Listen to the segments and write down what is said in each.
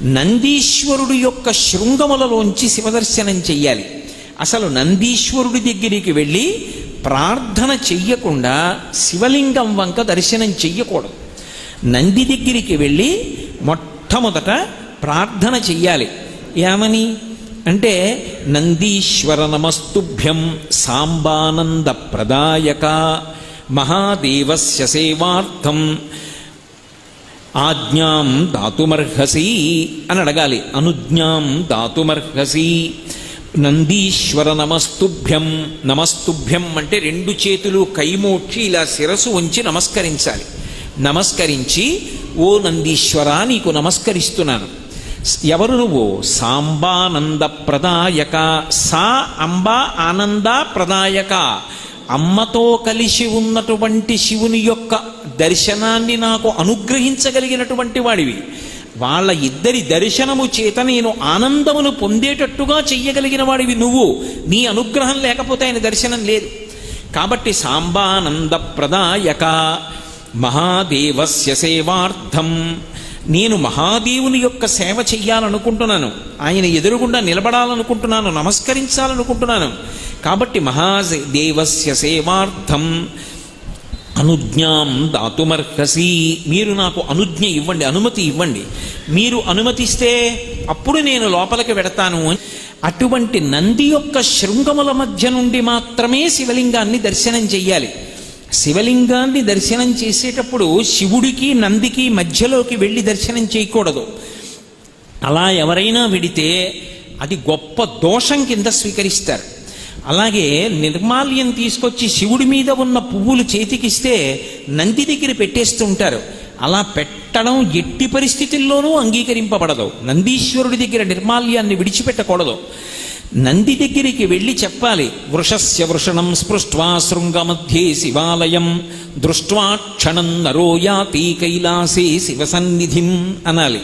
నందీశ్వరుడు యొక్క శృంగములలోంచి శివదర్శనం చెయ్యాలి. అసలు నందీశ్వరుడి దగ్గరికి వెళ్ళి ప్రార్థన చెయ్యకుండా శివలింగం వంక దర్శనం చెయ్యకూడదు. నంది దగ్గరికి వెళ్ళి మొట్టమొదట ప్రార్థన చెయ్యాలి. ఏమని అంటే, నందీశ్వర నమస్తుభ్యం సాంబానంద ప్రదాయక మహాదేవస్య సేవార్థం ఆజ్ఞాం దాతుమర్హసి అని అడగాలి. అనుజ్ఞాం దాతుమర్హసి. నందీశ్వర నమస్తుభ్యం. నమస్తుభ్యం అంటే రెండు చేతులు కైమోక్షి ఇలా శిరసు ఉంచి నమస్కరించాలి. నమస్కరించి, ఓ నందీశ్వర నీకు నమస్కరిస్తున్నాను. ఎవరు నువ్వు? సాంబానంద ప్రదాయక. సా అంబ ఆనంద ప్రదాయక. అమ్మతో కలిసి ఉన్నటువంటి శివుని యొక్క దర్శనాన్ని నాకు అనుగ్రహించగలిగినటువంటి వాడివి. వాళ్ళ ఇద్దరి దర్శనము చేత నేను ఆనందమును పొందేటట్టుగా చెయ్యగలిగిన వాడివి నువ్వు. నీ అనుగ్రహం లేకపోతే ఆయన దర్శనం లేదు. కాబట్టి సాంబానంద ప్రదాయక మహాదేవస్య సేవార్థం. నేను మహాదేవుని యొక్క సేవ చెయ్యాలనుకుంటున్నాను. ఆయన ఎదురుగుండా నిలబడాలనుకుంటున్నాను, నమస్కరించాలనుకుంటున్నాను. కాబట్టి మహాదేవస్య సేవార్థం అనుజ్ఞాం దాతుమర్హసి. మీరు నాకు అనుజ్ఞ ఇవ్వండి, అనుమతి ఇవ్వండి. మీరు అనుమతిస్తే అప్పుడు నేను లోపలికి వెడతాను. అటువంటి నంది యొక్క శృంగముల మధ్య నుండి మాత్రమే శివలింగాన్ని దర్శనం చెయ్యాలి. శివలింగాన్ని దర్శనం చేసేటప్పుడు శివుడికి నందికి మధ్యలోకి వెళ్ళి దర్శనం చేయకూడదు. అలా ఎవరైనా విడితే అది గొప్ప దోషం కింద స్వీకరిస్తారు. అలాగే నిర్మాల్యం తీసుకొచ్చి శివుడి మీద ఉన్న పువ్వులు చేతికిస్తే నంది దగ్గర పెట్టేస్తుంటారు. అలా పెట్టడం ఎట్టి పరిస్థితుల్లోనూ అంగీకరింపబడదు. నందీశ్వరుడి దగ్గర నిర్మాల్యాన్ని విడిచిపెట్టకూడదు. నంది దగ్గరికి వెళ్ళి చెప్పాలి, వృషస్య వృషణం స్పృష్ట్వా శృంగమధ్యే శివాలయం దృష్ట్వా క్షణం నరో యాతి కైలాసే శివసన్నిధిం అనాలి.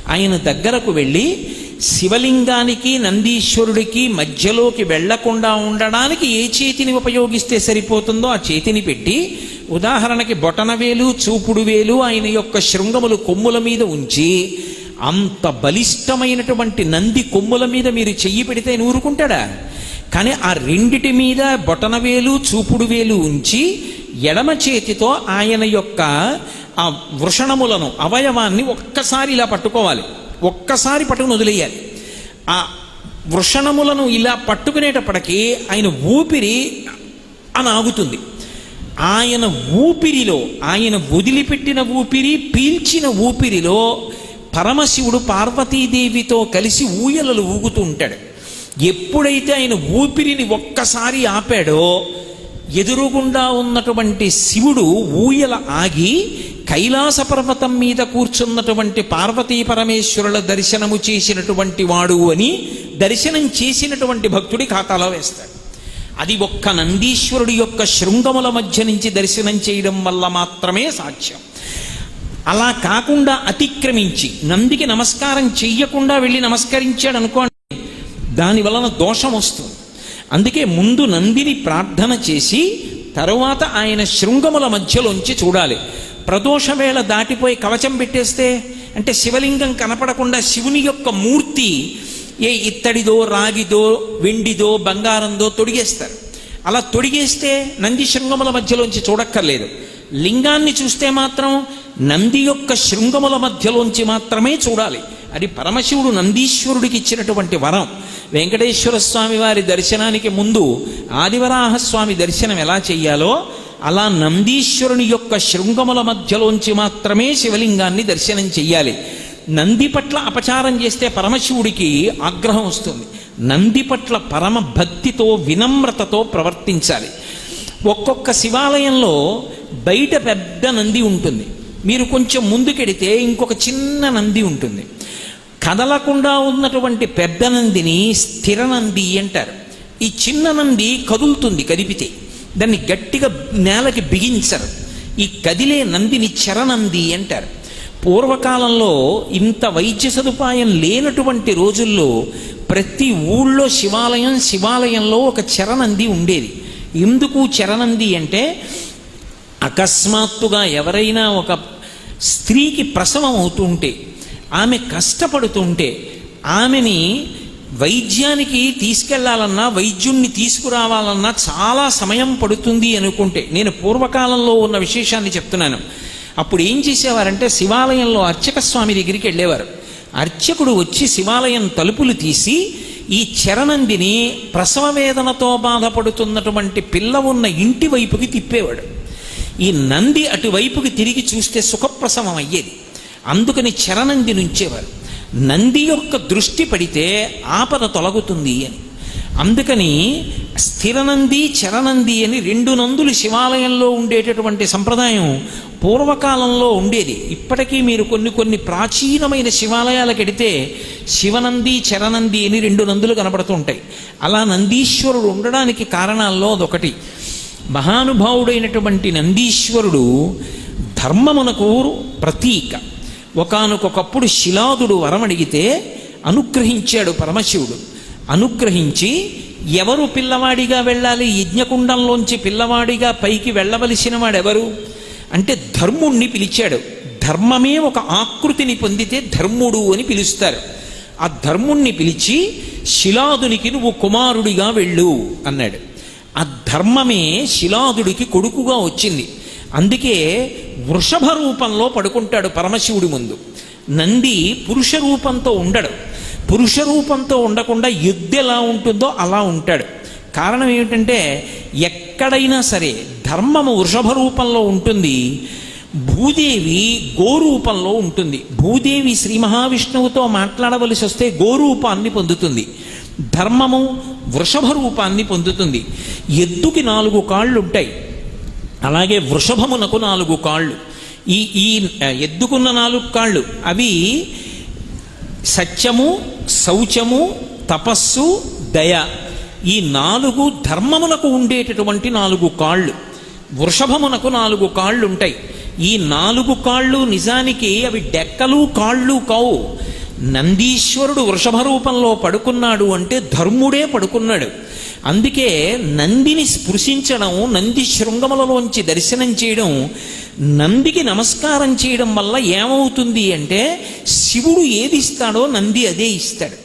ఆయన దగ్గరకు వెళ్ళి శివలింగానికి నందీశ్వరుడికి మధ్యలోకి వెళ్లకుండా ఉండడానికి ఏ చేతిని ఉపయోగిస్తే సరిపోతుందో ఆ చేతిని పెట్టి, ఉదాహరణకి బొటనవేలు చూపుడు వేలు ఆయన యొక్క శృంగములు కొమ్ముల మీద ఉంచి, అంత బలిష్టమైనటువంటి నంది కొమ్ముల మీద మీరు చెయ్యి పెడితే ఊరుకుంటాడా? కానీ ఆ రెండిటి మీద బొటనవేలు చూపుడు వేలు ఉంచి ఎడమ చేతితో ఆయన యొక్క ఆ వృషణములను అవయవాన్ని ఒక్కసారి ఇలా పట్టుకోవాలి. ఒక్కసారి పట్టుకుని వదిలేయాలి. ఆ వృషణములను ఇలా పట్టుకునేటప్పటికీ ఆయన ఊపిరి అని ఆగుతుంది. ఆయన ఊపిరిలో, ఆయన వదిలిపెట్టిన ఊపిరి, పీల్చిన ఊపిరిలో పరమశివుడు పార్వతీదేవితో కలిసి ఊయలలు ఊగుతూ ఉంటాడు. ఎప్పుడైతే ఆయన ఊపిరిని ఒక్కసారి ఆపాడో ఎదురుగుండా ఉన్నటువంటి శివుడు ఊయల ఆగి కైలాస పర్వతం మీద కూర్చున్నటువంటి పార్వతీ పరమేశ్వరుల దర్శనము చేసినటువంటి వాడు అని దర్శనం చేసినటువంటి భక్తుడి ఖాతాలో వేస్తాడు. అది ఒక్క నందీశ్వరుడి యొక్క శృంగముల మధ్య నుంచి దర్శనం చేయడం వల్ల మాత్రమే సాధ్యం. అలా కాకుండా అతిక్రమించి నందికి నమస్కారం చెయ్యకుండా వెళ్ళి నమస్కరించాడు అనుకోండి, దాని వలన దోషం వస్తుంది. అందుకే ముందు నందిని ప్రార్థన చేసి తరువాత ఆయన శృంగముల మధ్యలోంచి చూడాలి. ప్రదోష వేళ దాటిపోయి కవచం పెట్టేస్తే, అంటే శివలింగం కనపడకుండా శివుని యొక్క మూర్తి ఏ ఇత్తడిదో రాగిదో వెండిదో బంగారందో తొడిగేస్తారు. అలా తొడిగేస్తే నంది శృంగముల మధ్యలోంచి చూడక్కర్లేదు. లింగాన్ని చూస్తే మాత్రం నంది యొక్క శృంగముల మధ్యలోంచి మాత్రమే చూడాలి. అది పరమశివుడు నందీశ్వరుడికి ఇచ్చినటువంటి వరం. వెంకటేశ్వర స్వామి వారి దర్శనానికి ముందు ఆదివరాహస్వామి దర్శనం ఎలా చెయ్యాలో అలా నందీశ్వరుని యొక్క శృంగముల మధ్యలోంచి మాత్రమే శివలింగాన్ని దర్శనం చెయ్యాలి. నంది పట్ల అపచారం చేస్తే పరమశివుడికి ఆగ్రహం వస్తుంది. నంది పట్ల పరమ భక్తితో వినమ్రతతో ప్రవర్తించాలి. ఒక్కొక్క శివాలయంలో బయట పెద్ద నంది ఉంటుంది, మీరు కొంచెం ముందుకెడితే ఇంకొక చిన్న నంది ఉంటుంది. కదలకుండా ఉన్నటువంటి పెద్ద నందిని స్థిర నంది అంటారు. ఈ చిన్న నంది కదులుతుంది, కదిపితే దాన్ని గట్టిగా నేలకి బిగించరు. ఈ కదిలే నందిని చరనంది అంటారు. పూర్వకాలంలో ఇంత వైద్య సదుపాయం లేనటువంటి రోజుల్లో ప్రతి ఊళ్ళో శివాలయంలో ఒక చరనంది ఉండేది. ఎందుకు చరనంది అంటే, అకస్మాత్తుగా ఎవరైనా ఒక స్త్రీకి ప్రసవం అవుతుంటే ఆమె కష్టపడుతుంటే ఆమెని వైద్యానికి తీసుకెళ్లాలన్నా వైద్యుణ్ణి తీసుకురావాలన్నా చాలా సమయం పడుతుంది అనుకుంటే, నేను పూర్వకాలంలో ఉన్న విశేషాన్ని చెప్తున్నాను. అప్పుడు ఏం చేసేవారంటే శివాలయంలో అర్చక స్వామి దగ్గరికి వెళ్ళేవారు. అర్చకుడు వచ్చి శివాలయం తలుపులు తీసి ఈ చరణందిని ప్రసవ వేదనతో బాధపడుతున్నటువంటి పిల్ల ఉన్న ఇంటి వైపుకి తిప్పేవాడు. ఈ నంది అటువైపుకి తిరిగి చూస్తే సుఖప్రసవం అయ్యేది. అందుకని చరణందిని ఉంచేవారు. నంది యొక్క దృష్టి పడితే ఆపద తొలగుతుంది అని. అందుకని స్థిరనంది చరణంది అని 2 నందులు శివాలయంలో ఉండేటటువంటి సంప్రదాయం పూర్వకాలంలో ఉండేది. ఇప్పటికీ మీరు కొన్ని ప్రాచీనమైన శివాలయాలకు వెడితే శివనంది చరణంది అని 2 నందులు కనబడుతూ ఉంటాయి. అలా నందీశ్వరుడు ఉండడానికి కారణాల్లో అదొకటి. మహానుభావుడైనటువంటి నందీశ్వరుడు ధర్మమునకు ప్రతీక. ఒకానొకప్పుడు శిలాదుడు వరం అడిగితే అనుగ్రహించాడు పరమశివుడు. అనుగ్రహించి ఎవరు పిల్లవాడిగా వెళ్ళాలి, యజ్ఞకుండంలోంచి పిల్లవాడిగా పైకి వెళ్ళవలసిన వాడెవరు అంటే ధర్ముణ్ణి పిలిచాడు. ధర్మమే ఒక ఆకృతిని పొందితే ధర్ముడు అని పిలుస్తారు. ఆ ధర్ముణ్ణి పిలిచి శిలాదునికి నువ్వు కుమారుడిగా వెళ్ళు అన్నాడు. ఆ ధర్మమే శిలాదుడికి కొడుకుగా వచ్చింది. అందుకే వృషభ రూపంలో పడుకుంటాడు పరమశివుడి ముందు. నంది పురుష రూపంతో ఉండడు. పురుష రూపంతో ఉండకుండా ఎద్దు ఎలా ఉంటుందో అలా ఉంటాడు. కారణం ఏమిటంటే ఎక్కడైనా సరే ధర్మము వృషభ రూపంలో ఉంటుంది, భూదేవి గోరూపంలో ఉంటుంది. భూదేవి శ్రీ మహావిష్ణువుతో మాట్లాడవలసి వస్తే గోరూపాన్ని పొందుతుంది, ధర్మము వృషభ రూపాన్ని పొందుతుంది. ఎద్దుకి 4 కాళ్ళు ఉంటాయి, అలాగే వృషభమునకు 4 కాళ్ళు. ఈ ఎద్దుకున్న 4 కాళ్ళు అవి సత్యము, శౌచము, తపస్సు, దయ. ఈ 4 ధర్మమునకు ఉండేటటువంటి 4 కాళ్ళు. వృషభమునకు 4 కాళ్ళు ఉంటాయి. ఈ 4 కాళ్ళు నిజానికి అవి డెక్కలు కాళ్ళు కావు. నందీశ్వరుడు వృషభ రూపంలో పడుకున్నాడు అంటే ధర్ముడే పడుకున్నాడు. అందుకే నందిని స్పృశించడం, నంది శృంగములలోంచి దర్శనం చేయడం, నందికి నమస్కారం చేయడం వల్ల ఏమవుతుంది అంటే శివుడు ఏది ఇస్తాడో నంది అదే ఇస్తాడు.